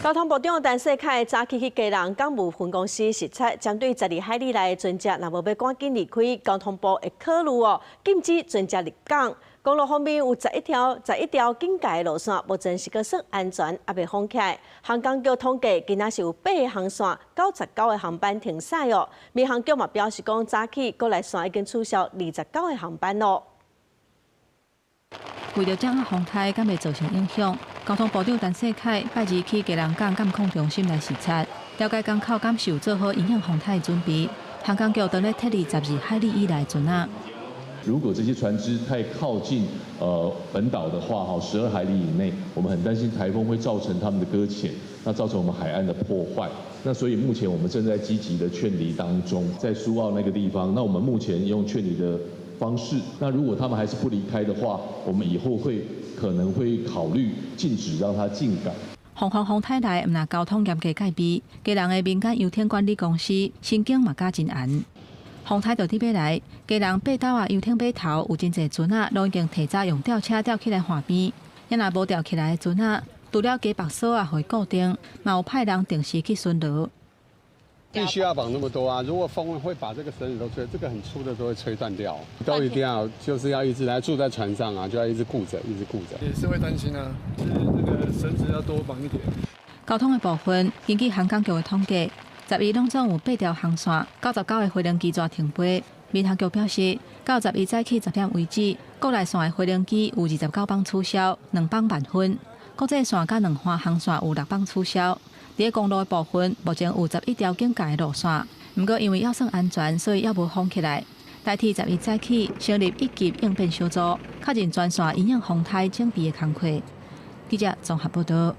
交通部长陈世凯早起去基隆港务分公司视察，针对12海里内的船只若无要赶紧离开，交通部会考虑禁止船只入港。公路方面有11条警戒路线，目前是个算安全，也未封起来。航港局统计，今仔是有8个航线，99个航班停驶哦。民航局嘛表示讲，早起国内线已经取消29个航班咯。为了掌握风台敢未造成影响，交通部长陈世凯拜二去基隆港监控中心来视察，了解港口敢是有做好影响风台的准备。航港局正咧撤离12海里以内船仔。如果这些船只太靠近本岛的话，12海里以内，我们很担心台风会造成他们的搁浅，那造成我们海岸的破坏。那所以目前我们正在积极的劝离当中，在苏澳那个地方，那我们目前用劝离的方式。那如果他们还是不离开的话，我们以后可能会考虑禁止让他进港。防风风台内，毋但交通严格戒备，基隆的民间油田管理公司神经嘛加真严。风台就伫要来，基隆八斗啊油艇码头有真侪船仔，拢已经提早用吊车吊起来岸边。若无吊起来的船仔，除了加绑索啊，会固定，嘛有派人定时去巡逻。必须要绑那么多啊！如果风会把这个绳子都吹，这个很粗的都会吹断掉。都一定要就是要一直来住在船上啊，就要一直顾着，一直顾着。也是会担心啊，就是这个绳子要多绑一点。交通的部分，根据航港局的统计，11拢总有8条航线，99个飞行机抓停飞。民航局表示，到11早起10点为止，国内线的飞行机有29班取消，2班满分；国际线甲2环航线有6班取消。伫公路的部分，目前有11条警戒的路线，不过因为要算安全，所以还无封起来。代替11早起成立1级应变小组，确认全线影响风台整备的工作。记者综合报道。